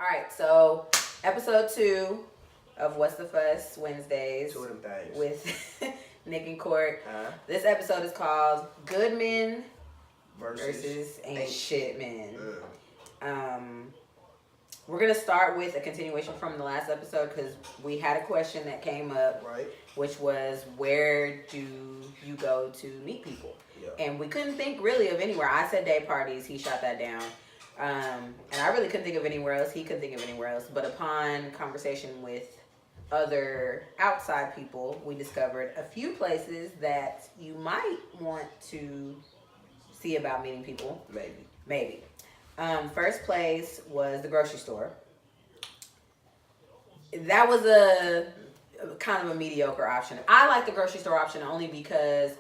All right, so episode 2 of What's the Fuss Wednesdays 2 of them things. with Nick and Court. This episode is called Good Men versus Ain't Shit Men. We're going to start with a continuation from the last episode because we had a question that came up, right, which was, where do you go to meet people? Yeah. And we couldn't think really of anywhere. I said day parties. He shot that down. And I really couldn't think of anywhere else. He couldn't think of anywhere else. But upon conversation with other outside people, we discovered a few places that you might want to see about meeting people. Maybe. First place was the grocery store. That was a kind of a mediocre option. I like the grocery store option only because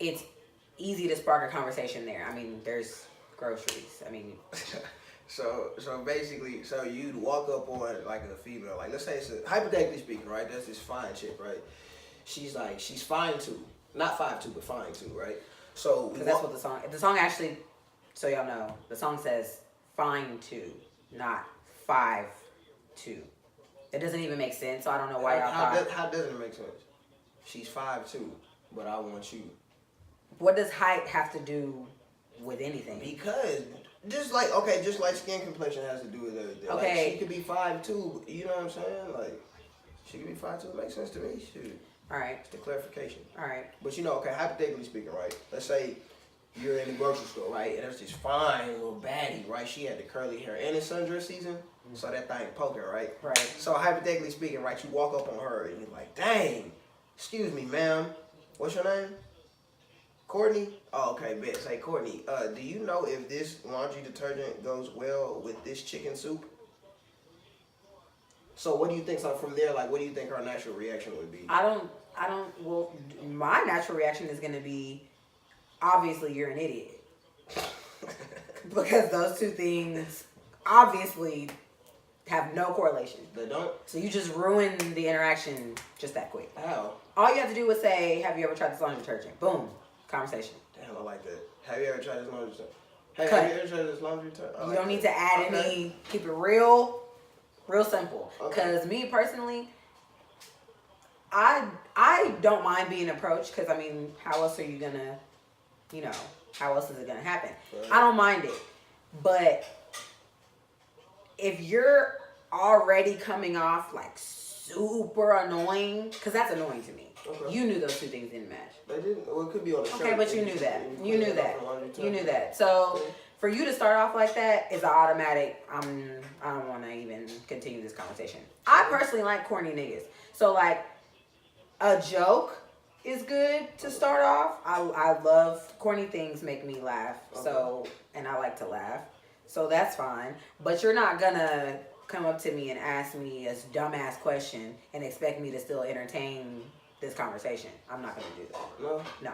it's easy to spark a conversation there. I mean, there's groceries. I mean, so basically, you'd walk up on like a female, like let's say it's hypothetically speaking, right? There's this fine chick, right? She's fine too, not 5'2", but fine too, right? So because that's what the song actually. So y'all know, the song says fine too, not 5'2". It doesn't even make sense. So I don't know why y'all thought. How doesn't it make sense? She's 5'2", but I want you. What does height have to do with anything? Because just like skin complexion has to do with everything. Okay. Like, she could be 5'2", you know what I'm saying? Like, she could be 5'2", it makes sense to me. Shoot. All right. It's the clarification. All right. But okay, hypothetically speaking, right? Let's say you're in the grocery store, right? And there's this fine little baddie, right? She had the curly hair and it's sundress season, so that thing poking, right? Right. So hypothetically speaking, right? You walk up on her and you're like, dang, excuse me, ma'am. What's your name? Courtney? Oh, okay, bet. Say, Courtney, do you know if this laundry detergent goes well with this chicken soup? So what do you think? So from there, like, what do you think her natural reaction would be? Well, my natural reaction is going to be, obviously, you're an idiot. Because those two things obviously have no correlation. They don't? So you just ruined the interaction just that quick. How? All you have to do is say, have you ever tried this laundry detergent? Boom. Conversation. Damn, I like that. Have you ever tried this laundry detergent? Hey, Cut. have you ever tried this laundry detergent? You don't need to add any. Keep it real simple. Because me personally, I don't mind being approached because, I mean, how else are you going to, how else is it going to happen? Right. I don't mind it. But if you're already coming off like super annoying, because that's annoying to me. Okay. You knew those two things didn't match. They didn't. Well, it could be on the shirt. Okay, but you knew that. You knew that. So for you to start off like that is an automatic. I don't want to even continue this conversation. I personally like corny niggas. So like, a joke is good to start off. I love corny things, make me laugh. Okay. So, and I like to laugh. So that's fine. But you're not gonna come up to me and ask me a dumbass question and expect me to still entertain this conversation. I'm not gonna do that. No.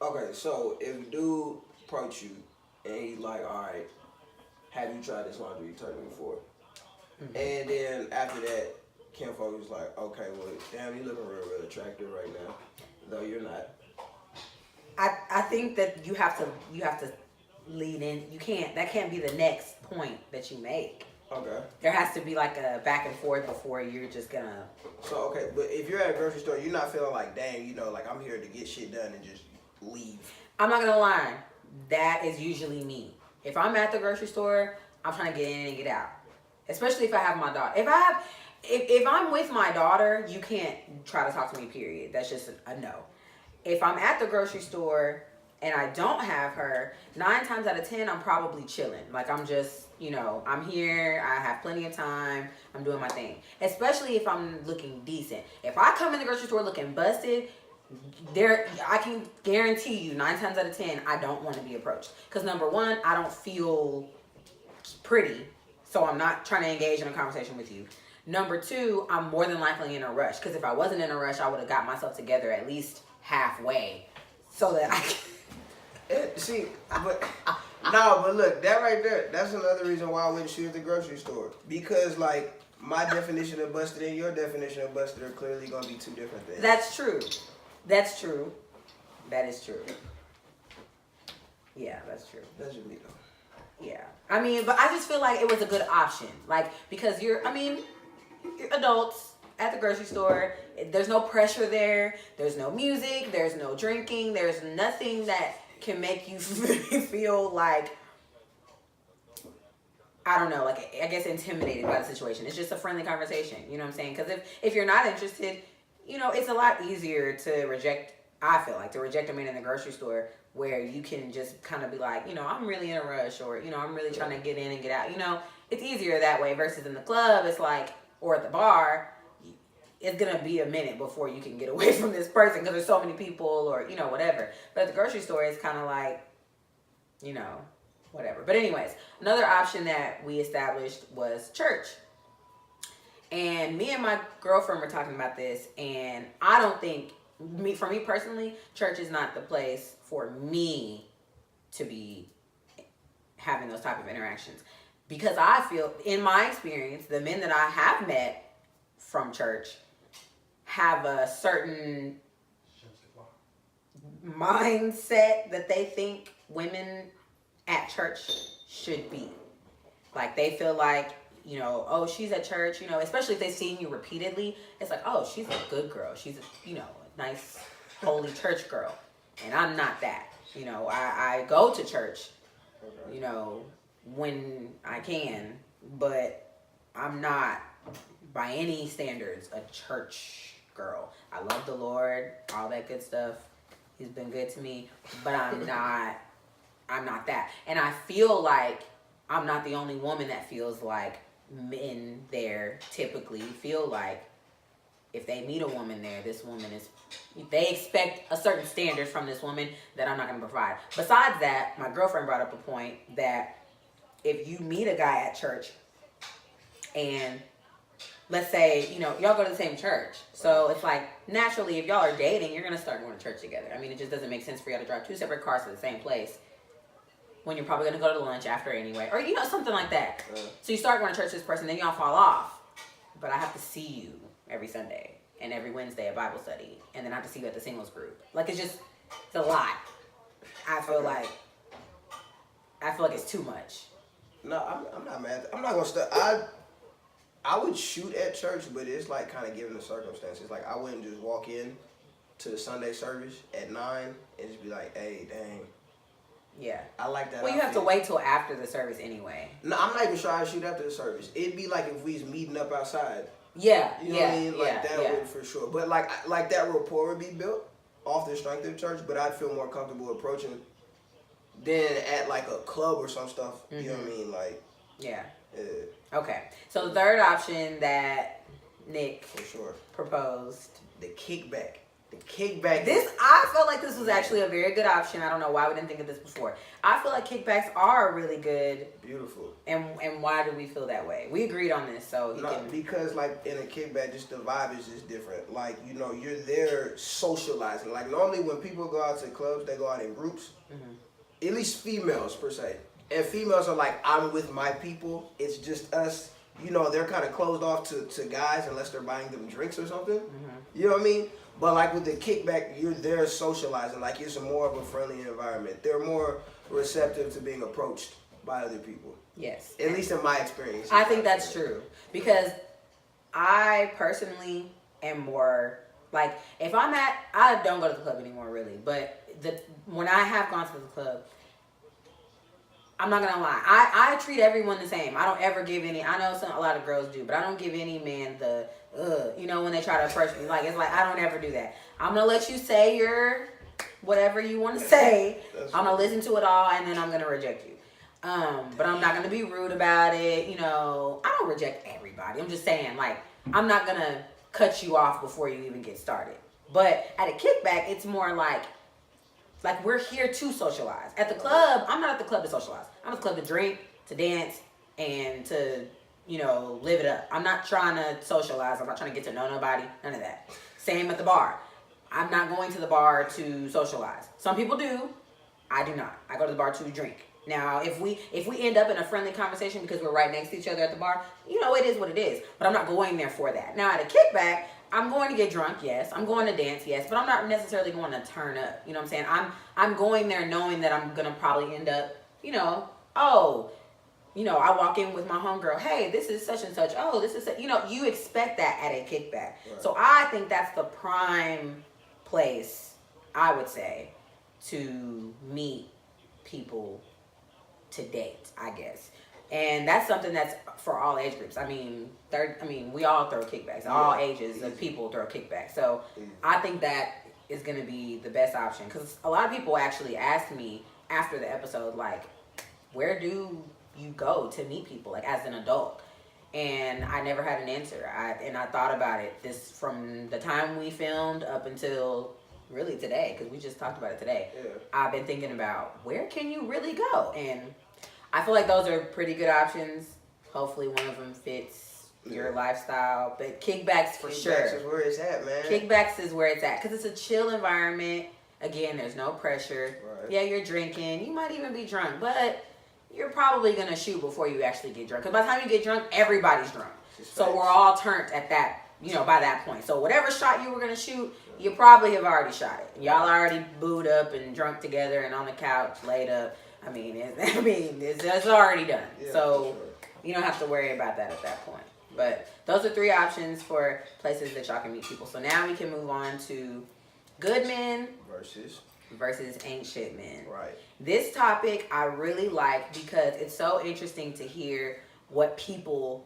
Okay, so if a dude approach you and he's like, all right, have you tried this laundry detergent before? Mm-hmm. And then after that, Kim Folk was like, okay, well, damn, you looking real attractive right now, though you're not. I think that you have to lead in. That can't be the next point that you make. Okay. There has to be like a back and forth before you're just gonna. So, okay, but if you're at a grocery store, you're not feeling like, dang, like I'm here to get shit done and just leave. I'm not gonna lie. That is usually me. If I'm at the grocery store, I'm trying to get in and get out. Especially if I have my daughter. If I'm with my daughter, you can't try to talk to me, period. That's just a no. If I'm at the grocery store and I don't have her, 9 times out of 10, I'm probably chilling. Like, I'm just, I'm here. I have plenty of time. I'm doing my thing. Especially if I'm looking decent. If I come in the grocery store looking busted, I can guarantee you 9 times out of 10, I don't want to be approached. Because number one, I don't feel pretty. So I'm not trying to engage in a conversation with you. Number two, I'm more than likely in a rush. Because if I wasn't in a rush, I would have got myself together at least halfway. So that I can... but look, that right there, that's another reason why I wouldn't shoot at the grocery store. Because, like, my definition of busted and your definition of busted are clearly going to be two different things. That's true. That is true. Yeah, that's true. That's just me, though. Yeah. I mean, but I just feel like it was a good option. Like, because you're adults at the grocery store. There's no pressure there. There's no music. There's no drinking. There's nothing that can make you feel like, I don't know, like, I guess intimidated by the situation. It's just a friendly conversation. You know what I'm saying? Because if you're not interested, it's a lot easier to reject, I feel like, to reject a man in the grocery store where you can just kind of be like, I'm really in a rush, or, I'm really trying to get in and get out. It's easier that way versus in the club, it's like, or at the bar, it's going to be a minute before you can get away from this person because there's so many people or, whatever. But at the grocery store, it's kind of like, whatever. But anyways, another option that we established was church. And me and my girlfriend were talking about this, and I don't think, for me personally, church is not the place for me to be having those type of interactions. Because I feel, in my experience, the men that I have met from church have a certain mindset that they think women at church should be. Like, they feel like, oh, she's at church, especially if they've seen you repeatedly. It's like, oh, she's a good girl. She's a nice, holy church girl. And I'm not that. I go to church, when I can, but I'm not, by any standards, a church girl. I love the Lord, all that good stuff. He's been good to me, but I'm not that. And I feel like I'm not the only woman that feels like men there typically feel like if they meet a woman there, this woman is, they expect a certain standard from this woman that I'm not going to provide. Besides that, my girlfriend brought up a point that if you meet a guy at church and let's say, y'all go to the same church. So it's like, naturally, if y'all are dating, you're going to start going to church together. I mean, it just doesn't make sense for y'all to drive two separate cars to the same place when you're probably going to go to lunch after anyway. Or, something like that. So you start going to church with this person, then y'all fall off. But I have to see you every Sunday and every Wednesday at Bible study. And then I have to see you at the singles group. Like, it's a lot. I feel like it's too much. No, I'm not mad. I'm not going to start. I would shoot at church, but it's like kind of given the circumstances. Like, I wouldn't just walk in to the Sunday service at 9 and just be like, hey, dang. Yeah. I like that. Well, you have to wait till after the service anyway. No, I'm not even sure I'd shoot after the service. It'd be like if we was meeting up outside. Yeah. You know what I mean? Like, that would for sure. But like that rapport would be built off the strength of church, but I'd feel more comfortable approaching than at like a club or some stuff. Mm-hmm. You know what I mean? Like, yeah. Okay. So the third option that Nick for sure proposed, the kickback. The kickback. I felt like this was actually a very good option. I don't know why we didn't think of this before. I feel like kickbacks are really good. Beautiful. And why do we feel that way? We agreed on this, so because like in a kickback, just the vibe is just different. Like, you're there socializing. Like, normally when people go out to clubs, they go out in groups. Mm-hmm. At least females per se. And females are like, I'm with my people. It's just us. They're kind of closed off to guys unless they're buying them drinks or something. Mm-hmm. You know what I mean? But like with the kickback, you're there socializing. Like, it's more of a friendly environment. They're more receptive to being approached by other people. Yes. At least in my experience. I think that's true. Because I personally am more, like, if I don't go to the club anymore really, but when I have gone to the club, I'm not gonna lie. I treat everyone the same. I don't ever give any. I know a lot of girls do, but I don't give any man the when they try to approach me. Like, it's like, I don't ever do that. I'm gonna let you say your whatever you want to say. I'm gonna listen to it all, and then I'm gonna reject you. But I'm not gonna be rude about it. I don't reject everybody. I'm just saying, like, I'm not gonna cut you off before you even get started. But at a kickback, it's more like we're here to socialize. At the club, I'm not at the club to socialize. I'm at the club to drink, to dance, and to, live it up. I'm not trying to socialize. I'm not trying to get to know nobody. None of that. Same at the bar. I'm not going to the bar to socialize. Some people do. I do not. I go to the bar to drink. Now, if we end up in a friendly conversation because we're right next to each other at the bar, it is what it is. But I'm not going there for that. Now, at a kickback, I'm going to get drunk, yes. I'm going to dance, yes. But I'm not necessarily going to turn up. You know what I'm saying? I'm going there knowing that I'm going to probably end up, oh, I walk in with my homegirl. Hey, this is such and such. Oh, this is, you expect that at a kickback. Right. So I think that's the prime place, I would say, to meet people to date, I guess. And that's something that's for all age groups. I mean, we all throw kickbacks. All ages of people throw kickbacks. So I think that is going to be the best option. Because a lot of people actually asked me after the episode, like, where do you go to meet people, like, as an adult? And I never had an answer. I thought about it from the time we filmed up until really today, because we just talked about it today. Yeah. I've been thinking about, where can you really go? And I feel like those are pretty good options. Hopefully one of them fits your lifestyle. But kickbacks for sure. Kickbacks is where it's at, man. Kickbacks is where it's at. Because it's a chill environment. Again, there's no pressure. Right. Yeah, you're drinking. You might even be drunk. But you're probably going to shoot before you actually get drunk. Because by the time you get drunk, everybody's drunk. So we're all turned at that, by that point. So whatever shot you were going to shoot, you probably have already shot it. Y'all already booed up and drunk together and on the couch, laid up. It's already done. Yeah, So you don't have to worry about that at that point. But those are 3 options for places that y'all can meet people. So now we can move on to good men versus ain't shit men. Right. This topic I really like because it's so interesting to hear what people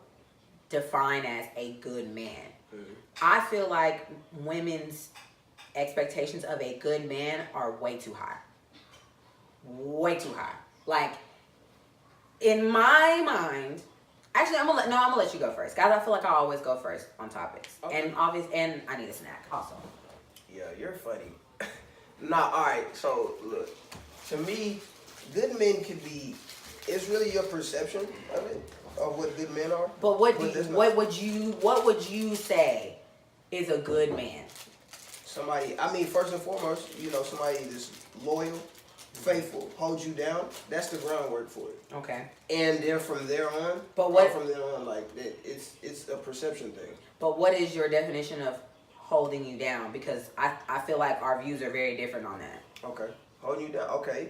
define as a good man. Mm-hmm. I feel like women's expectations of a good man are way too high. Way too high. Like, in my mind, actually, I'm gonna let you go first, guys. I feel like I always go first on topics, and and I need a snack also. Yeah, you're funny. All right. So look, to me, good men could be. It's really your perception of it, of what good men are. But what would you say is a good man? Somebody. I mean, first and foremost, somebody that's loyal, faithful, holds you down. That's the groundwork for it. Okay. And then from there on, like it's a perception thing. But what is your definition of holding you down? Because I feel like our views are very different on that. Okay. Holding you down. Okay.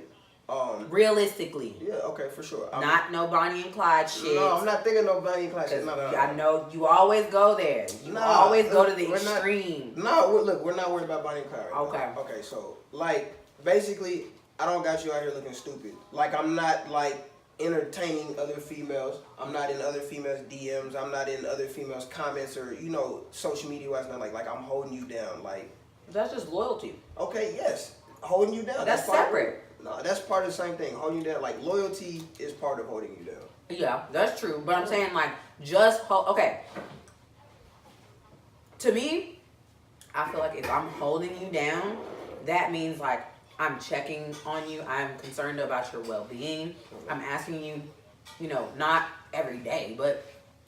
Realistically. Yeah. Okay. For sure. Not no Bonnie and Clyde shit. No, I'm not thinking no Bonnie and Clyde shit. No. I know you always go there. You always go to the extreme. We're not worried about Bonnie and Clyde. Right okay. Now. Okay. So, like, basically, I don't got you out here looking stupid. Like, I'm not, like, entertaining other females. I'm not in other females' DMs. I'm not in other females' comments or, social media-wise. Not like I'm holding you down. Like, that's just loyalty. Okay, yes. Holding you down. That's separate. No, that's part of the same thing. Holding you down. Like, loyalty is part of holding you down. Yeah, that's true. But I'm saying, like, okay. To me, I feel like if I'm holding you down, that means, like, I'm checking on you. I'm concerned about your well-being. I'm asking you, not every day, but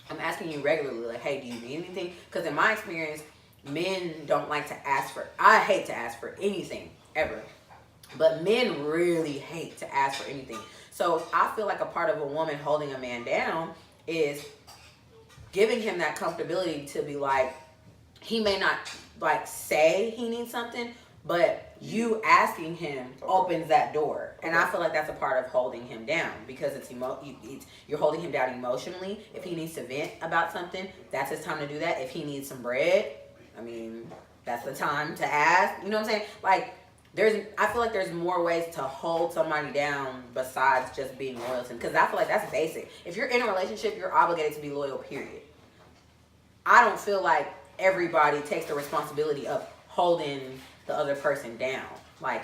I'm asking you regularly, like, hey, do you need anything? Because in my experience, men don't like to ask for, I hate to ask for anything, ever. But men really hate to ask for anything. So I feel like a part of a woman holding a man down is giving him that comfortability to be like, he may not, like, say he needs something, but you asking him opens that door. And I feel like that's a part of holding him down because you're holding him down emotionally. If he needs to vent about something, that's his time to do that. If he needs some bread, that's the time to ask. You know what I'm saying? Like, I feel like there's more ways to hold somebody down besides just being loyal to them. Because I feel like that's basic. If you're in a relationship, you're obligated to be loyal, period. I don't feel like everybody takes the responsibility of holding the other person down. Like,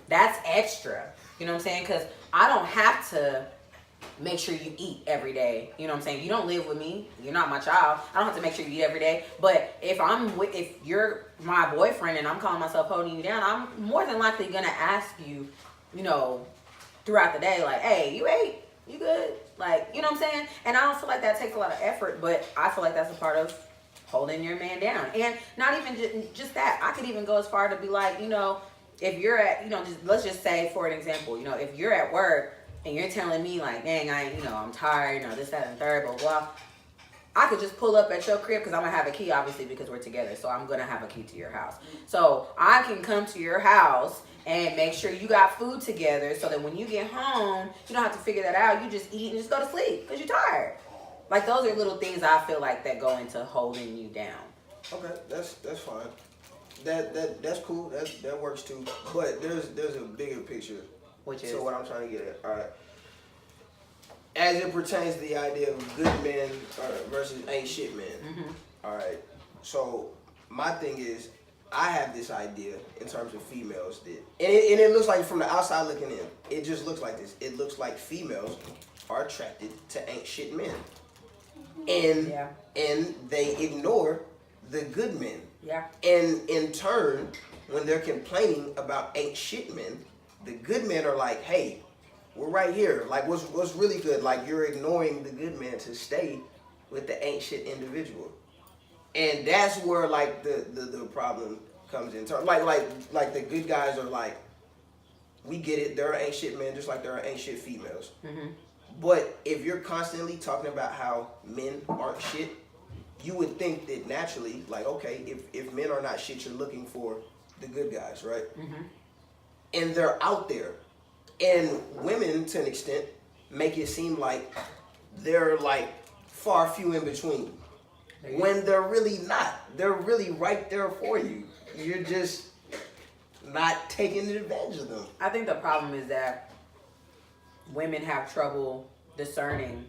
that's extra. You know what I'm saying? Because I don't have to make sure you eat every day. You know what I'm saying? You don't live with me. You're not my child. I don't have to make sure you eat every day. But if you're my boyfriend and I'm calling myself holding you down, I'm more than likely gonna ask you, throughout the day, like, hey, you ate? You good? Like, you know what I'm saying? And I don't feel like that takes a lot of effort, but I feel like that's a part of holding your man down. And not even just that. I could even go as far to be like, if you're at, let's just say, for an example, if you're at work and you're telling me, like, dang, I'm tired, this, that, and third, blah, blah. I could just pull up at your crib because I'm gonna have a key, obviously, because we're together. So I'm gonna have a key to your house. So I can come to your house and make sure you got food together, so that when you get home, you don't have to figure that out. You just eat and just go to sleep because you're tired. Like, those are little things I feel like that go into holding you down. Okay, that's fine. That's cool. That works too. But there's a bigger picture. Which is, So what I'm trying to get at, all right. As it pertains to the idea of good men versus ain't shit men. Mm-hmm. All right. So my thing is, I have this idea in terms of females that, and it looks like from the outside looking in, it just looks like this. It looks like females are attracted to ain't shit men, and Yeah. and they ignore the good men. Yeah. And in turn, when they're complaining about ain't shit men, the good men are like, hey, we're right here. Like, what's really good? Like, you're ignoring the good men to stay with the ain't shit individual. And that's where, like, the problem comes in. Like the good guys are like, we get it. There are ain't shit men just like there are ain't shit females. Mm-hmm. But if you're constantly talking about how men aren't shit, you would think that naturally, like, okay, if men are not shit, you're looking for the good guys, right? Mm-hmm. And they're out there. And women, to an extent, make it seem like they're, like, far few in between. When they're really not. They're really right there for you. You're just not taking advantage of them. I think the problem is that women have trouble discerning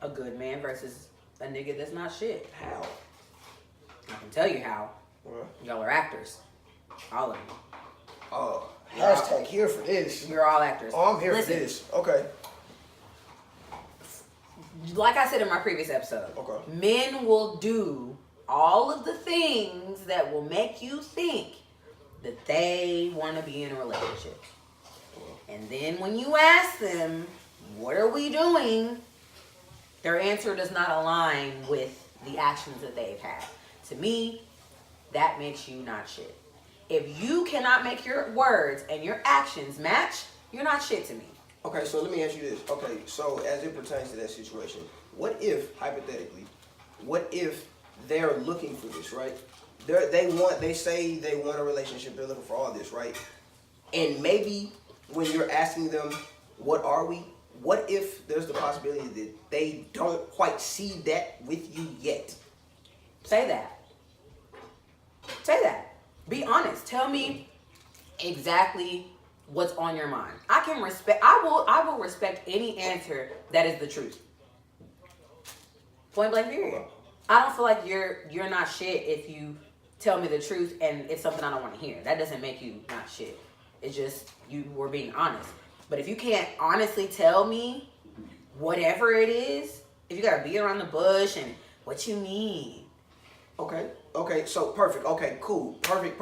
a good man versus a nigga that's not shit. How? I can tell you how. Well, Y'all are actors. All of you. oh, hashtag here for this. You're all actors. Oh, I'm here Listen, for this. Okay. Like I said in my previous episode, Okay. men will do all of the things that will make you think that they want to be in a relationship. And then when you ask them, what are we doing? Their answer does not align with the actions that they've had. To me, that makes you not shit. If you cannot make your words and your actions match, you're not shit to me. Okay, so let me ask you this. Okay, so as it pertains to that situation, what if, hypothetically, what if they're looking for this, right? They say they want a relationship, they're looking for all this, right? And maybe when you're asking them, what are we? What if there's the possibility that they don't quite see that with you yet? Say that. Say that. Be honest. Tell me exactly what's on your mind. I will respect any answer that is the truth. Point blank period. I don't feel like you're not shit if you tell me the truth and it's something I don't want to hear. That doesn't make you not shit. It's just you were being honest. But if you can't honestly tell me whatever it is, if you gotta beat around the bush and what you mean. Okay, so perfect. Okay, cool. Perfect.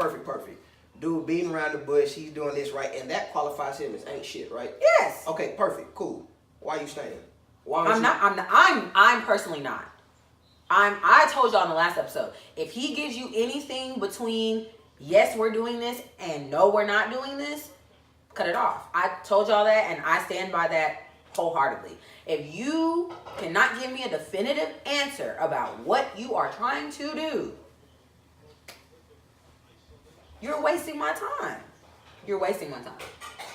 Dude beating around the bush, he's doing this, right? And that qualifies him as ain't shit, right? Yes. Okay, perfect, cool. Why are you staying? Why I'm personally not. I told y'all in the last episode, if he gives you anything between yes, we're doing this and no, we're not doing this, cut it off. I told y'all that and I stand by that wholeheartedly. If you cannot give me a definitive answer about what you are trying to do, you're wasting my time. You're wasting my time.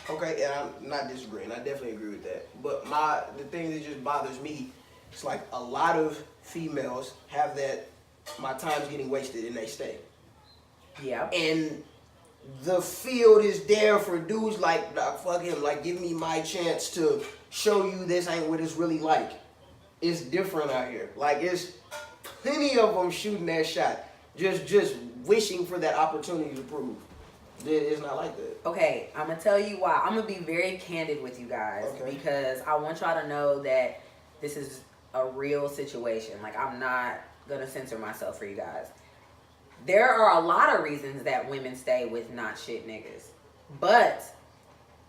Okay, and I'm not disagreeing. I definitely agree with that. But the thing that just bothers me, it's like a lot of females have that, my time's getting wasted, and they stay. Yeah. And the field is there for dudes like, fuck him, like, give me my chance to show you this ain't what it's really like. It's different out here. Like, it's plenty of them shooting that shot, just wishing for that opportunity to prove that it's not like that. Okay, I'm gonna tell you why. I'm gonna be very candid with you guys because I want y'all to know that this is a real situation. Like, I'm not gonna censor myself for you guys. There are a lot of reasons that women stay with not shit niggas, but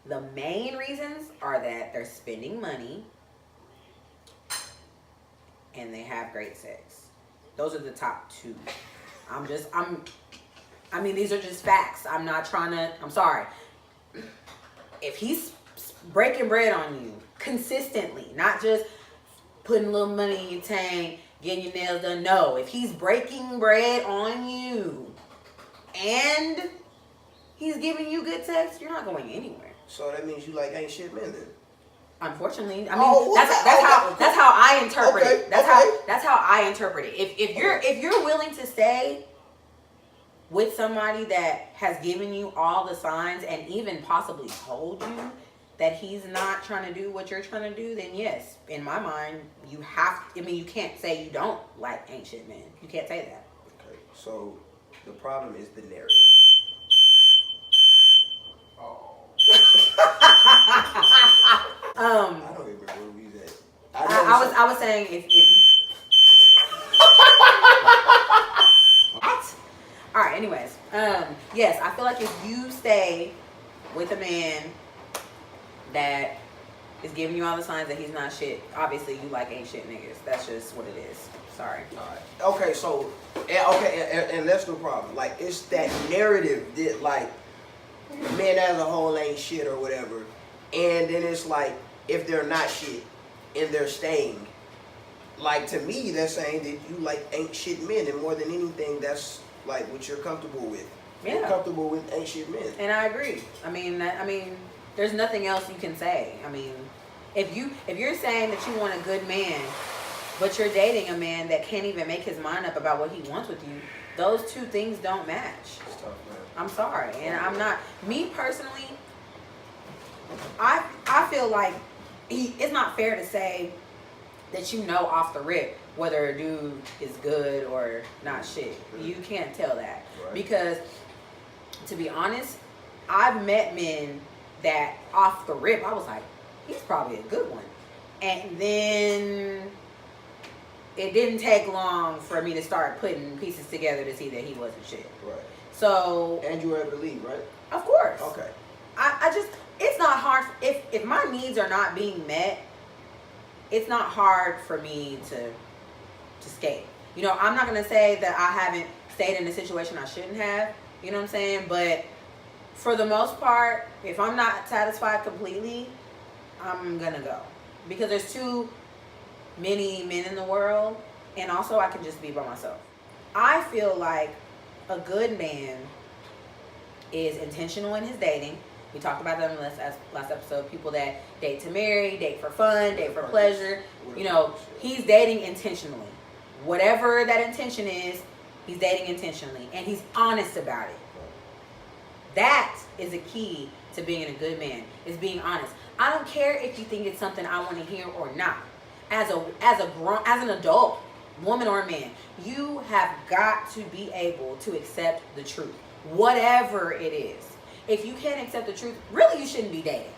the main reasons are that they're spending money and they have great sex. Those are the top two. I mean, these are just facts. I'm sorry. If he's breaking bread on you consistently, not just putting a little money in your tank getting your nails done. No, if he's breaking bread on you and he's giving you good sex, you're not going anywhere. So that means you like ain't shit men then. Unfortunately, I mean that's how I interpret it. That's how I interpret it. If you're willing to stay with somebody that has given you all the signs and even possibly told you that he's not trying to do what you're trying to do, then yes, in my mind, you can't say you don't like ain't shit men. You can't say that. Okay, so the problem is the narrative. Oh. I don't even remember where we was at. I was saying if what? All right. Anyways, yes, I feel like if you stay with a man that is giving you all the signs that he's not shit, obviously you like ain't shit niggas. That's just what it is. Sorry. All right. Okay. So and that's the problem. Like it's that narrative that like men as a whole ain't shit or whatever, and then it's like if they're not shit and they're staying. Like to me, that's saying that you like ain't shit men, and more than anything, that's like what you're comfortable with. Yeah. You're comfortable with ain't shit men. And I agree. I mean, there's nothing else you can say. I mean, if you're saying that you want a good man, but you're dating a man that can't even make his mind up about what he wants with you, those two things don't match. It's tough, man. I'm sorry, and I'm not. Me personally, I feel like it's not fair to say that you know off the rip whether a dude is good or not shit. You can't tell that. Right. Because to be honest, I've met men that off the rip I was like, he's probably a good one, and then it didn't take long for me to start putting pieces together to see that he wasn't shit. Right. So And you were able to leave, right? Of course. Okay. I just, it's not hard if my needs are not being met. It's not hard for me to skate. You know, I'm not gonna say that I haven't stayed in a situation I shouldn't have. You know what I'm saying? But for the most part, if I'm not satisfied completely, I'm gonna go, because there's too many men in the world, and also I can just be by myself. I feel like a good man is intentional in his dating. We talked about that in the last episode. People that date to marry, date for fun, date for pleasure. You know, he's dating intentionally. Whatever that intention is, he's dating intentionally. And he's honest about it. That is a key to being a good man, is being honest. I don't care if you think it's something I want to hear or not. As an adult, woman or man, you have got to be able to accept the truth, whatever it is. If you can't accept the truth, really you shouldn't be dating.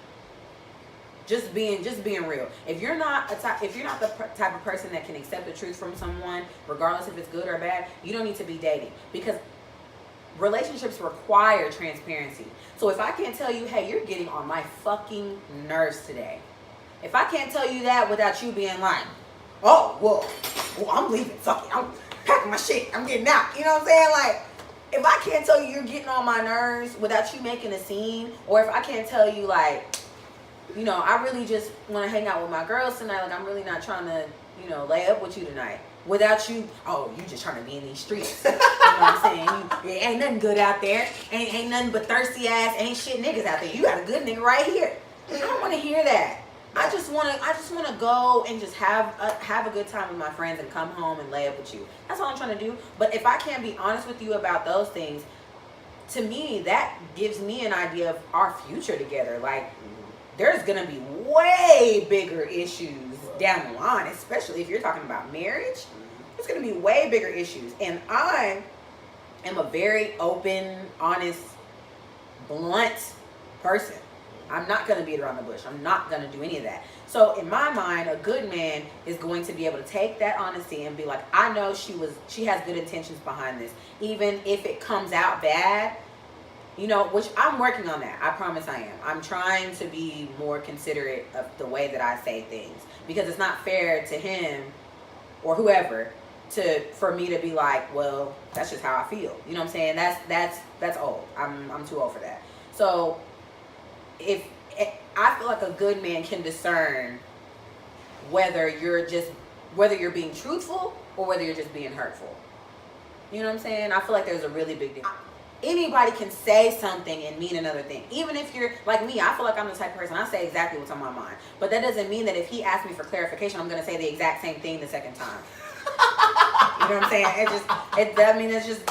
Just being real. If you're not the type of person that can accept the truth from someone, regardless if it's good or bad, you don't need to be dating, because relationships require transparency. So if I can't tell you, hey, you're getting on my fucking nerves today. If I can't tell you that without you being like, oh, well, I'm leaving. Fuck it. I'm packing my shit. I'm getting out. You know what I'm saying? Like, if I can't tell you you're getting on my nerves without you making a scene, or if I can't tell you, like, you know, I really just want to hang out with my girls tonight, like, I'm really not trying to, you know, lay up with you tonight, without you, oh, you just trying to be in these streets. You know what I'm saying? Ain't nothing good out there. Ain't nothing but thirsty ass, ain't shit niggas out there. You got a good nigga right here. I don't want to hear that. I just want to go and just have a good time with my friends and come home and lay up with you. That's all I'm trying to do. But if I can't be honest with you about those things, to me, that gives me an idea of our future together. Like, there's going to be way bigger issues down the line, especially if you're talking about marriage. There's going to be way bigger issues. And I am a very open, honest, blunt person. I'm not going to beat around the bush. I'm not going to do any of that. So in my mind, a good man is going to be able to take that honesty and be like, I know she has good intentions behind this. Even if it comes out bad, you know, which I'm working on that. I promise I am. I'm trying to be more considerate of the way that I say things, because it's not fair to him or whoever for me to be like, well, that's just how I feel. You know what I'm saying? That's old. I'm too old for that. So I feel like a good man can discern whether you're being truthful or whether you're just being hurtful. You know what I'm saying? I feel like there's a really big difference. Anybody can say something and mean another thing. Even if you're like me, I feel like I'm the type of person, I say exactly what's on my mind. But that doesn't mean that if he asks me for clarification, I'm going to say the exact same thing the second time. You know what I'm saying?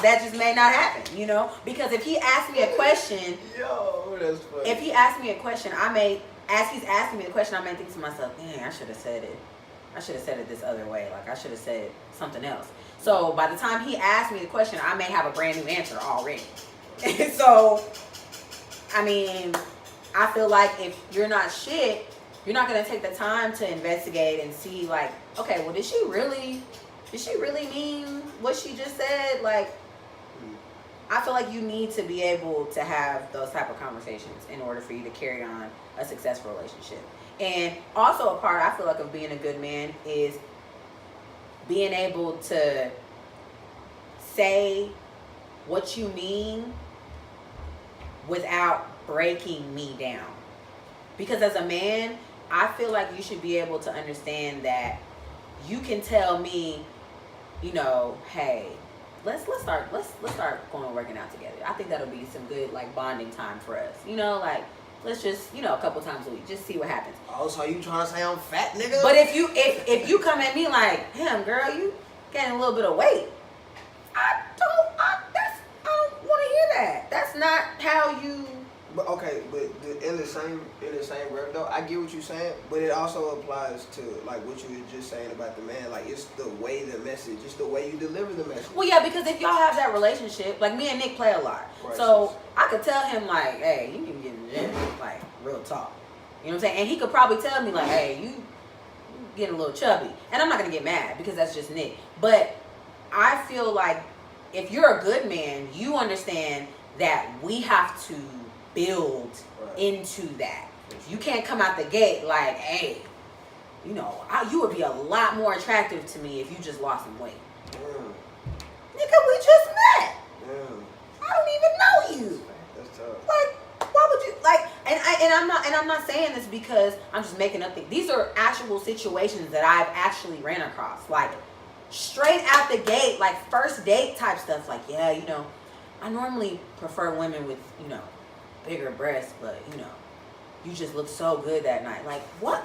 That just may not happen, you know? Because if he asks me a question, yo, that's funny. if he asks me a question, as he's asking me the question, I may think to myself, dang, I should have said it. I should have said it this other way. Like, I should have said something else. So by the time he asks me the question, I may have a brand new answer already. So, I mean, I feel like if you're not shit, you're not going to take the time to investigate and see, like, okay, well, did she really mean what she just said? Like, I feel like you need to be able to have those type of conversations in order for you to carry on a successful relationship. And also a part, I feel like, of being a good man is being able to say what you mean without breaking me down. Because as a man, I feel like you should be able to understand that you can tell me, you know, hey, let's start going working out together. I think that'll be some good like bonding time for us. You know, like let's just, you know, a couple times a week, just see what happens. Oh, so you trying to say I'm fat, nigga? But if you come at me like, damn girl, you gaining a little bit of weight, I don't want to hear that. That's not how you. But okay, but in the same breath though, I get what you're saying, but it also applies to like what you were just saying about the man. Like it's the way the message, it's the way you deliver the message. Well, yeah, because if y'all have that relationship, like me and Nick play a lot, Right. so I could tell him like, hey, you can get in the gym, like real talk. You know what I'm saying? And he could probably tell me like, hey, you getting a little chubby, and I'm not gonna get mad because that's just Nick. But I feel like if you're a good man, you understand that we have to build into that. You can't come out the gate like, hey, you know, you would be a lot more attractive to me if you just lost some weight. Nigga, we just met. I don't even know you. That's tough. Like, why would you like? And I'm not saying this because I'm just making up things. These are actual situations that I've actually ran across. Like straight out the gate, like first date type stuff. Like, yeah, you know, I normally prefer women with, you know, bigger breasts, but you know, you just look so good that night. Like, what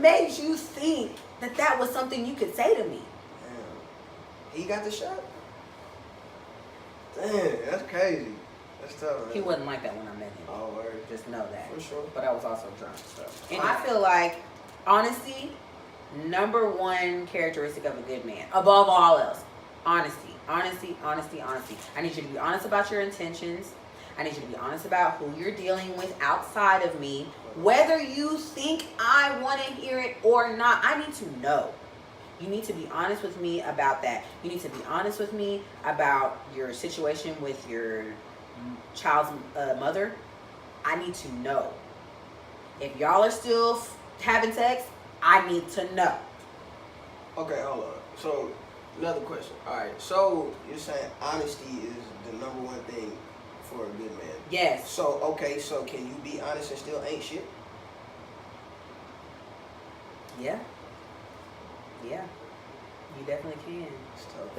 made you think that was something you could say to me? Damn. He got the shot? Damn, that's crazy. That's tough, man. He wasn't like that when I met him. Oh, word. Just know that. For sure. But I was also drunk. So. And I feel like, honesty, number one characteristic of a good man, above all else, honesty. Honesty. I need you to be honest about your intentions. I need you to be honest about who you're dealing with outside of me. Whether you think I want to hear it or not, I need to know. You need to be honest with me about that. You need to be honest with me about your situation with your child's mother. I need to know. If y'all are still having sex, I need to know. Okay, hold on. So, another question. All right, so you're saying honesty is the number one thing for a good man. Yes. So, okay, so can you be honest and still ain't shit? Yeah. Yeah. You definitely can. It's tough.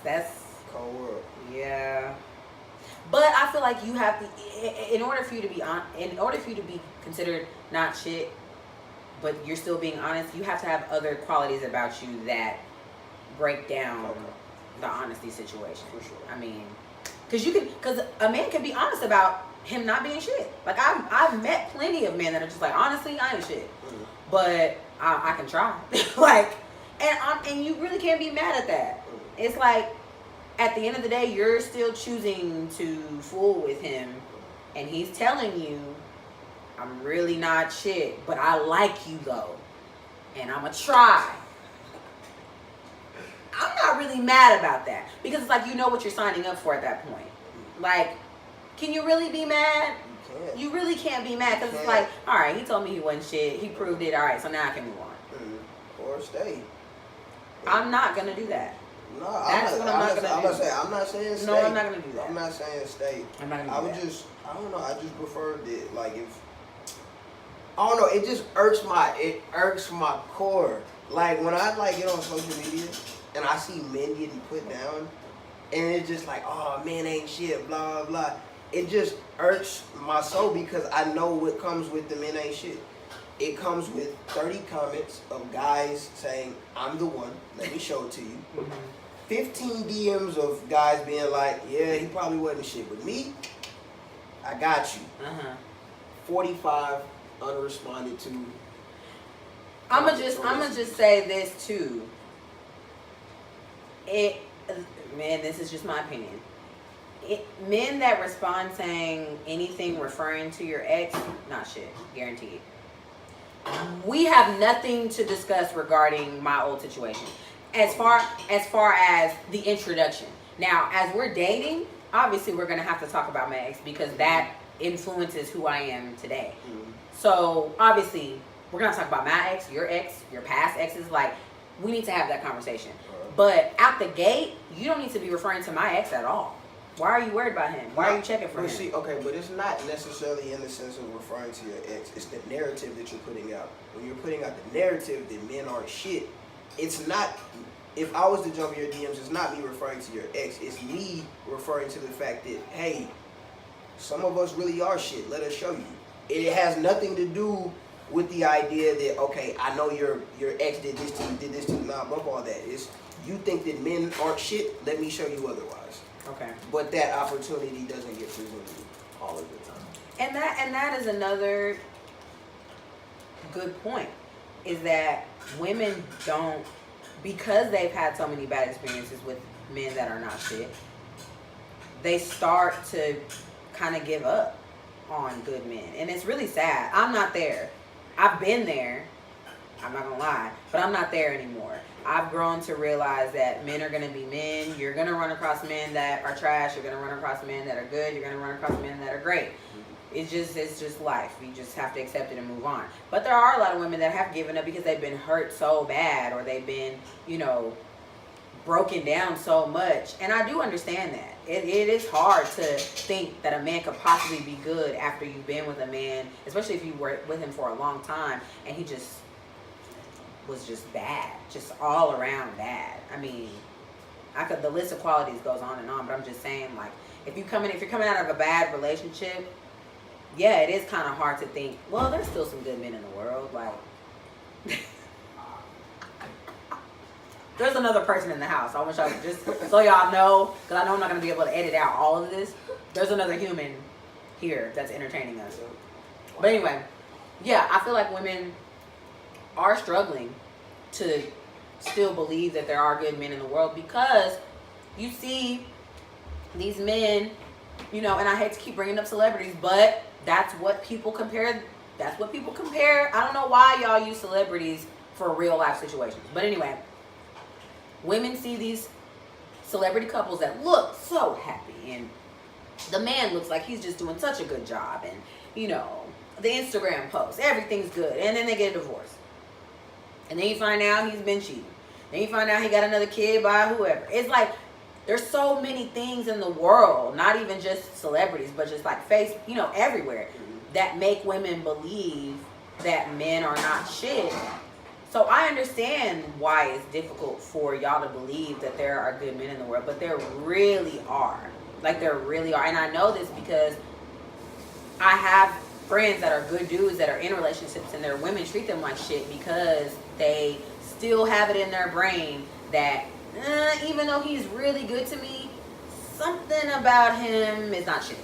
That's Cold world. yeah. But I feel like you have to, in order for you to be considered not shit, but you're still being honest, you have to have other qualities about you break down the honesty situation. For sure. I mean, because a man can be honest about him not being shit. Like I've met plenty of men that are just like, honestly, I ain't shit, but I can try. Like, and you really can't be mad at that. It's like at the end of the day, you're still choosing to fool with him, and he's telling you, I'm really not shit, but I like you though, and I'ma try. I'm not really mad about that because it's like you know what you're signing up for at that point. Like, can you really be mad? You can't. You really can't be mad because it's like, all right, he told me he wasn't shit. He proved it. All right, so now I can move on. Or stay. I'm not gonna do that. No, That's what I'm not gonna do. I'm not saying stay. No, I'm not gonna do that. I'm not saying stay. I'm not gonna I do would that. just, I don't know. I just prefer that. Like if, I don't know. It just irks my core. like when I like get on social media and I see men getting put down, and it's just like, oh, men ain't shit, blah blah. It just irks my soul because I know what comes with the men ain't shit. It comes with 30 comments of guys saying, I'm the one, let me show it to you. 15 DMs of guys being like, yeah, he probably wasn't shit, but me, I got you. 45 unresponded to. I'ma just say this too. Man, this is just my opinion. Men that respond saying anything referring to your ex, not shit, guaranteed. We have nothing to discuss regarding my old situation. As far as the introduction. Now, as we're dating, obviously we're gonna have to talk about my ex because that influences who I am today. So obviously we're gonna talk about my ex, your past exes. Like, we need to have that conversation. But out the gate, you don't need to be referring to my ex at all. Why are you worried about him? Why are you checking for him? See, okay, but it's not necessarily in the sense of referring to your ex. It's the narrative that you're putting out. When you're putting out the narrative that men are shit, it's not, if I was to jump in your DMs, it's not me referring to your ex. It's me referring to the fact that, hey, some of us really are shit. Let us show you. It has nothing to do with the idea that, okay, I know your ex did this to you, nah, bump all that. It's, you think that men aren't shit, let me show you otherwise. Okay. But that opportunity doesn't get presented all of the time. And that is another good point, is that women don't, because they've had so many bad experiences with men that are not shit, they start to kind of give up on good men. And it's really sad. I'm not there. I've been there. I'm not gonna lie, but I'm not there anymore. I've grown to realize that men are gonna be men. You're gonna run across men that are trash. You're gonna run across men that are good. You're gonna run across men that are great. It's just life. You just have to accept it and move on. But there are a lot of women that have given up because they've been hurt so bad, or they've been, broken down so much. And I do understand that. It is hard to think that a man could possibly be good after you've been with a man, especially if you were with him for a long time and he just was just bad, just all around bad. I mean, the list of qualities goes on and on, but I'm just saying, like, if you're coming out of a bad relationship, yeah, it is kind of hard to think, well, there's still some good men in the world. Like, there's another person in the house. I want y'all to just, so y'all know, because I know I'm not going to be able to edit out all of this. There's another human here that's entertaining us. But anyway, yeah, I feel like women are struggling to still believe that there are good men in the world, because you see these men, and I hate to keep bringing up celebrities, but that's what people compare. I don't know why y'all use celebrities for real life situations. But anyway, women see these celebrity couples that look so happy, and the man looks like he's just doing such a good job, and the Instagram posts, everything's good, and then they get a divorce. And then you find out he's been cheating. Then you find out he got another kid by whoever. It's like, there's so many things in the world, not even just celebrities, but just like everywhere, that make women believe that men are not shit. So I understand why it's difficult for y'all to believe that there are good men in the world, but there really are. Like, there really are. And I know this because I have friends that are good dudes that are in relationships, and their women treat them like shit because they still have it in their brain that even though he's really good to me, something about him is not shit.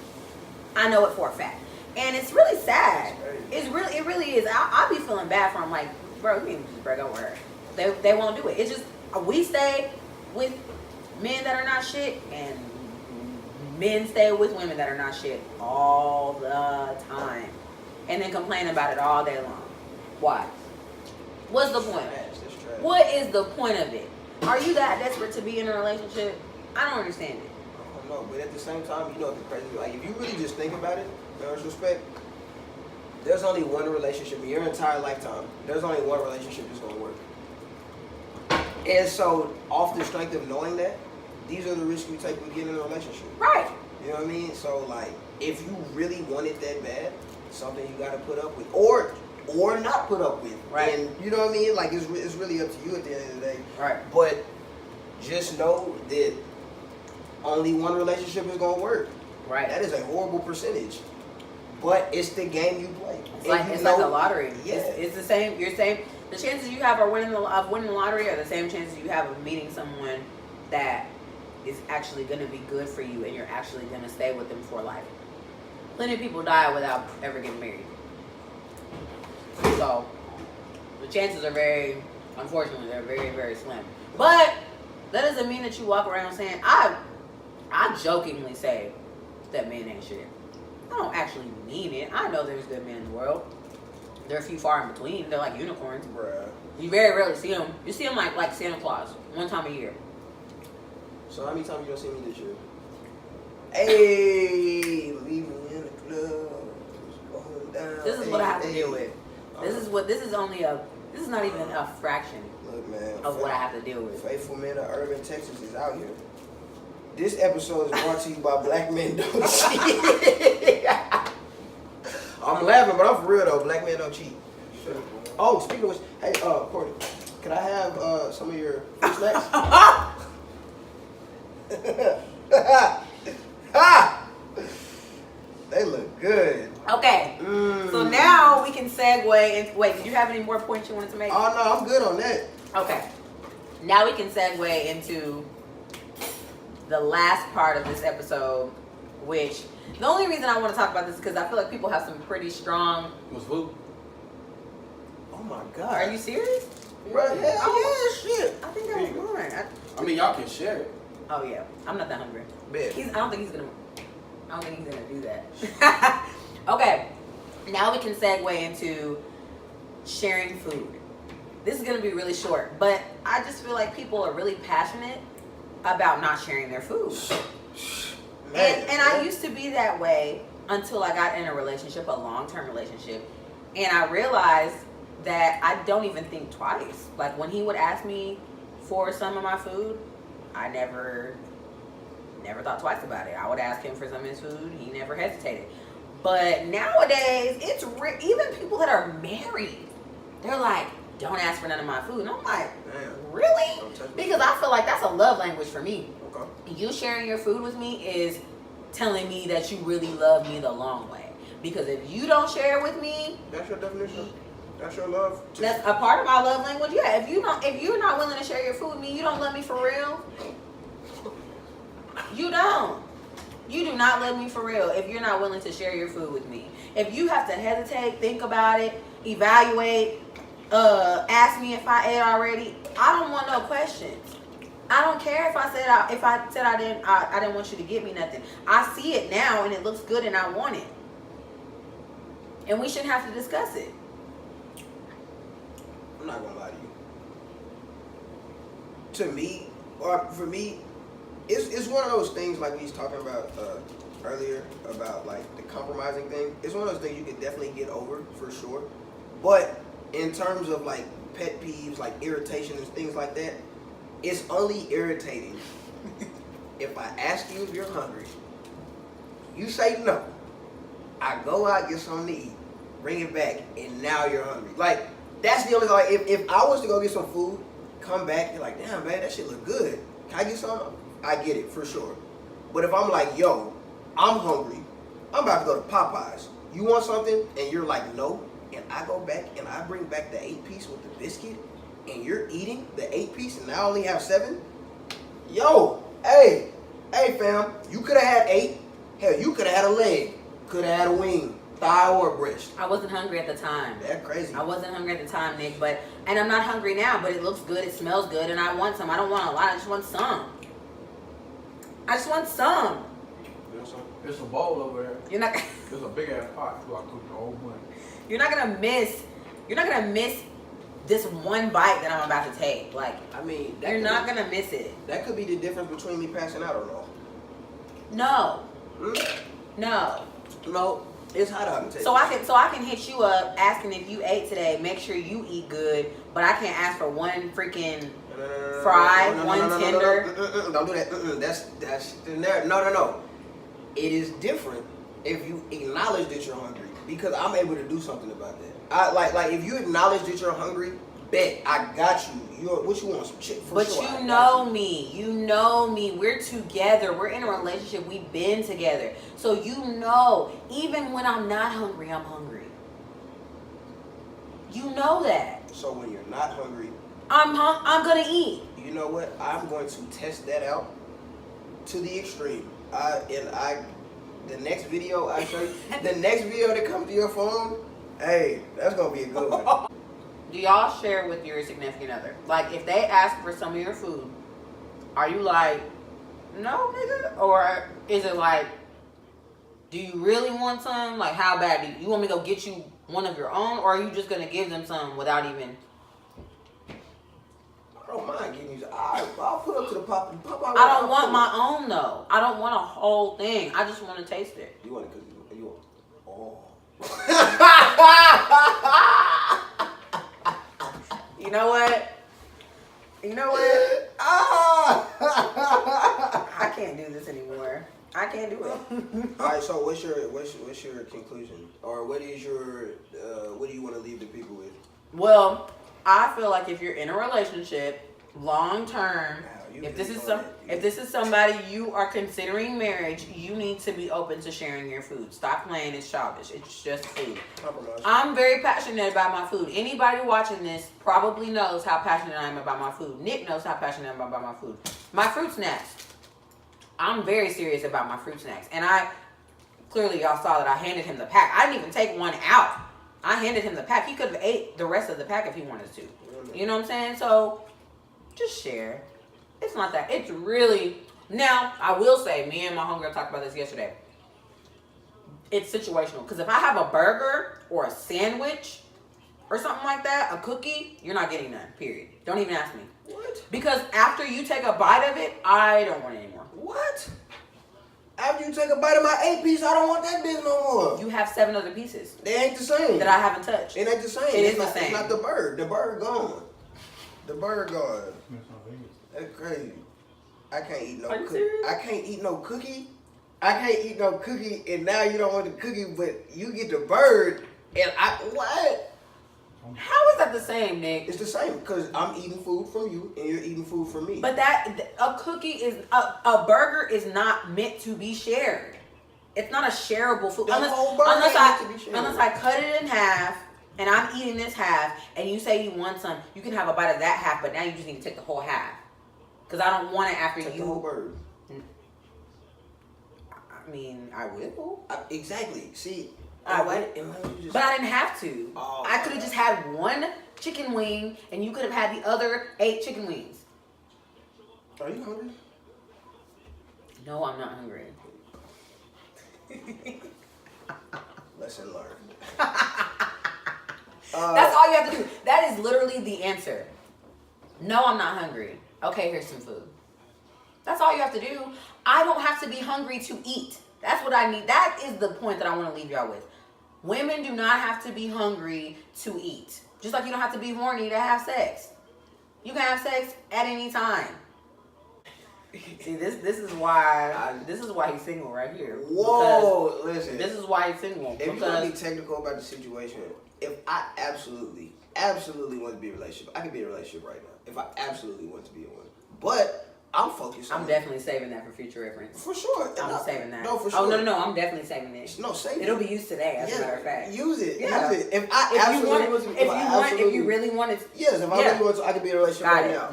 I know it for a fact. And it's really sad. It really is. I'll be feeling bad for him. Like, bro, we can just break up with her. They won't do it. It's just, we stay with men that are not shit, and men stay with women that are not shit all the time, and then complain about it all day long. Why? What's the point? What is the point of it? Are you that desperate to be in a relationship? I don't understand it. I don't know, but at the same time, the crazy, like, if you really just think about it, in retrospect, there's only one relationship in your entire lifetime. There's only one relationship that's gonna work. And so, off the strength of knowing that, these are the risks we take when getting in a relationship. Right. You know what I mean? So, like, if you really want it that bad, something you gotta put up with, or or not put up with. Right. And you know what I mean? Like it's really up to you at the end of the day. Right. But just know that only one relationship is gonna work. Right. That is a horrible percentage. But it's the game you play. It's like a lottery. Yeah. It's the same. You're saying the chances you have of winning the lottery are the same chances you have of meeting someone that is actually going to be good for you and you're actually going to stay with them for life. Plenty of people die without ever getting married. So the chances are unfortunately, they're very, very slim. But that doesn't mean that you walk around saying, I jokingly say that men ain't shit. I don't actually mean it. I know there's good men in the world. They're a few far in between. They're like unicorns. Bruh. You very rarely see them. You see them like Santa Claus, one time a year. So how many times you gonna see me this year? Hey, leave me in the club. Going down. This is what I have to deal with. This is not even a fraction Look, man, of what I have to deal with. Faithful Men of Urban Texas is out here. This episode is brought to you by Black Men Don't Cheat. I'm laughing, but I'm for real though. Black Men Don't Cheat. Oh, speaking of which, hey, Courtney, can I have some of your fruit snacks? They look good. Okay, so now we can segue. Wait, did you have any more points you wanted to make? Oh no, I'm good on that. Okay, now we can segue into the last part of this episode, which the only reason I want to talk about this is because I feel like people have some pretty strong. What's food? Oh my God. Are you serious? Right? Yeah, shit. I think that was mine. I mean, y'all can share it. Oh yeah, I'm not that hungry. Bet. I don't think he's gonna do that. Okay, now we can segue into sharing food. This is gonna be really short, but I just feel like people are really passionate about not sharing their food. And I used to be that way until I got in a relationship, a long-term relationship, and I realized that I don't even think twice. Like when he would ask me for some of my food, I never thought twice about it. I would ask him for some of his food. He never hesitated. But nowadays, it's even people that are married, they're like, don't ask for none of my food. And I'm like, Damn. really? Don't touch me. Because I feel like that's a love language for me. Okay. You sharing your food with me is telling me that you really love me the long way. Because if you don't share with me, That's your definition. That's your love. that's a part of my love language. Yeah, if you're not willing to share your food with me, you don't love me for real. You don't. You do not love me for real if you're not willing to share your food with me. If you have to hesitate, think about it, evaluate, ask me if I ate already, I don't want no questions. I don't care if I said I didn't want you to get me nothing. I see it now and it looks good and I want it. And we shouldn't have to discuss it. I'm not gonna lie to you. To me, or for me, it's one of those things like we was talking about earlier about like the compromising thing. It's one of those things you can definitely get over for sure. But in terms of like pet peeves, like irritation and things like that, it's only irritating if I ask you if you're hungry. You say no. I go out, get something to eat, bring it back, and now you're hungry. Like, that's the only, like, if I was to go get some food, come back, you're like, damn, man, that shit look good. Can I get some? I get it, for sure. But if I'm like, yo, I'm hungry, I'm about to go to Popeyes. You want something? And you're like, no. And I go back and I bring back the 8-piece with the biscuit, and you're eating the 8-piece and I only have 7? Yo, hey, fam, you could have had 8. Hell, you could have had a leg, could have had a wing, thigh or breast. I wasn't hungry at the time. That's crazy. I wasn't hungry at the time, Nick, and I'm not hungry now, but it looks good, it smells good, and I want some. I don't want a lot, I just want some. I just want some. There's a bowl over there. You're not There's a big ass pot. So I cook the whole bunch. you're not gonna miss this one bite that I'm about to take. Like, I mean, you're not gonna miss it. That could be the difference between me passing out or no. No. Hmm? No. No, it's hot out today. So I can hit you up asking if you ate today. Make sure you eat good, but I can't ask for one freaking fry, one tender. Don't do that. That's no. It is different if you acknowledge that you're hungry because I'm able to do something about that. I like if you acknowledge that you're hungry, bet I got you. What you want? Some chick for But sure. you know me. You know me. We're together. We're in a relationship. We've been together. So you know, even when I'm not hungry, I'm hungry. You know that. So when you're not hungry, I'm gonna eat. you know what? I'm going to test that out to the extreme. The next video I show you, the next video that comes to your phone, hey, that's gonna be a good one. Do y'all share with your significant other? Like, if they ask for some of your food, are you like, no, nigga? Or is it like, do you really want some? Like, how bad do you want me to go get you one of your own? Or are you just gonna give them some without even? I don't mind getting you. I'll put up to the pop. I don't want my own though. I don't want a whole thing. I just want to taste it. You want it because you want. Oh. You know what? You know what? I can't do this anymore. I can't do it. All right. So what's your conclusion, or what is your what do you want to leave the people with? Well, I feel like if you're in a relationship, long term, if this is somebody you are considering marriage, you need to be open to sharing your food. Stop playing it's childish. It's just food. I'm very passionate about my food. Anybody watching this probably knows how passionate I am about my food. Nick knows how passionate I am about my food. My fruit snacks. I'm very serious about my fruit snacks. And clearly y'all saw that I handed him the pack. I didn't even take one out. I handed him the pack. He could have ate the rest of the pack if he wanted to. You know what I'm saying? So, just share. It's not that. It's really... Now, I will say, me and my homegirl talked about this yesterday. It's situational. Because if I have a burger or a sandwich or something like that, a cookie, you're not getting none, period. Don't even ask me. What? Because after you take a bite of it, I don't want it anymore. What? After you take a bite of my 8-piece, I don't want that bitch no more. You have 7 other pieces. They ain't the same. That I haven't touched. It ain't the same. It is the same. It's not the bird. The bird gone. The bird gone. That's crazy. I can't eat no cookie. I can't eat no cookie. I can't eat no cookie, and now you don't want the cookie, but you get the bird, and what? How is that the same, Nick? It's the same, because I'm eating food from you, and you're eating food from me. But a cookie is, a burger is not meant to be shared. It's not a shareable food. Unless I cut it in half, and I'm eating this half, and you say you want some, you can have a bite of that half, but now you just need to take the whole half. Because I don't want it after take you. the whole bird. I mean, I will. Exactly. See, but I didn't have to. Oh, I could have just had one chicken wing, and you could have had the other 8 chicken wings. Are you hungry? No, I'm not hungry. Lesson learned. That's all you have to do. That is literally the answer. No, I'm not hungry. Okay, here's some food. That's all you have to do. I don't have to be hungry to eat. That's what I need. That is the point that I want to leave y'all with. Women do not have to be hungry to eat. Just like you don't have to be horny to have sex. You can have sex at any time. See, this is why he's single right here. Whoa, listen. This is why he's single. If you're gonna be technical about the situation, if I absolutely want to be in a relationship, I can be in a relationship right now. If I absolutely want to be in one, but I'm focused. I'm definitely saving that for future reference. For sure, I'm saving that. No, for sure. Oh no, I'm definitely saving it. No, save it. It'll be used today, as a matter of fact. Use it. Yeah. Use it. If you really want it, yes. If I really want to, I can be in a relationship right now.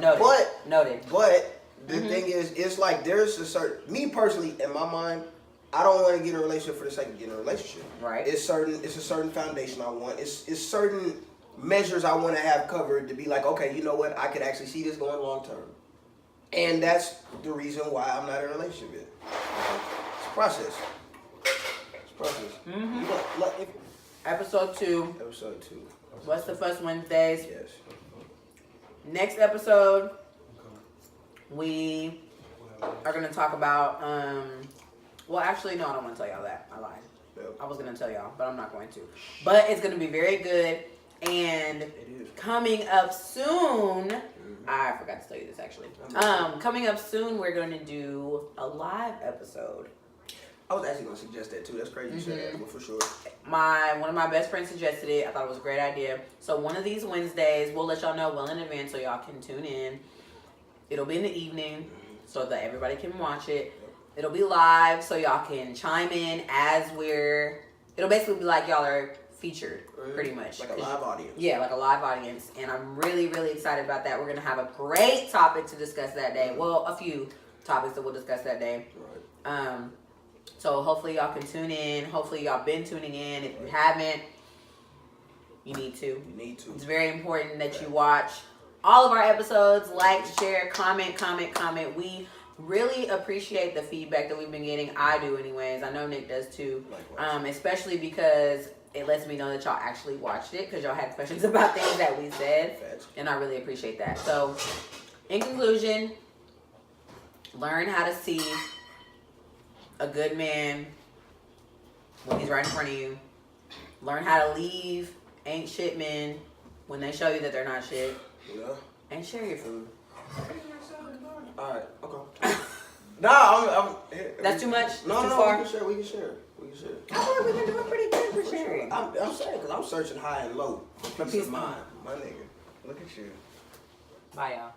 Noted. But the thing is, it's like there's a certain. Me personally, in my mind, I don't want to get in a relationship for the sake of getting in a relationship. Right. It's a certain foundation I want. It's certain measures I want to have covered to be like, okay, you know what? I could actually see this going long term. And that's the reason why I'm not in a relationship yet. It's a process. It's a process. Mm-hmm. Episode 2. Episode 2. What's the Fuss Wednesdays? Yes. Next episode, we are going to talk about, well, actually, no, I don't want to tell y'all that. I lied. Yep. I was going to tell y'all, but I'm not going to. But it's going to be very good. And coming up soon, I forgot to tell you this actually. Coming up soon, we're going to do a live episode. I was actually gonna suggest that too. That's crazy you said that, but for sure. One of my best friends suggested it. I thought it was a great idea. So one of these Wednesdays, we'll let y'all know well in advance so y'all can tune in. It'll be in the evening so that everybody can watch it. It'll be live so y'all can chime in as it'll basically be like y'all are featured pretty much. Like a live audience. Yeah, like a live audience. And I'm really, really excited about that. We're going to have a great topic to discuss that day. Well, a few topics that we'll discuss that day. Right. So hopefully y'all can tune in. Hopefully y'all been tuning in. If you haven't, you need to. You need to. It's very important that you watch all of our episodes. Like, share, comment. We really appreciate the feedback that we've been getting. I do anyways. I know Nick does too. Likewise. Especially because it lets me know that y'all actually watched it because y'all had questions about things that we said. Facts. And I really appreciate that. So, in conclusion, learn how to see a good man when he's right in front of you. Learn how to leave ain't shit men when they show you that they're not shit. Yeah. And share your food. Alright, okay. I'm That's too much? No, Too no, far? we can share. We can share. I feel like we've been doing pretty good for sharing. I'm saying, because I'm searching high and low for peace of mind. My nigga, look at you. Bye, y'all.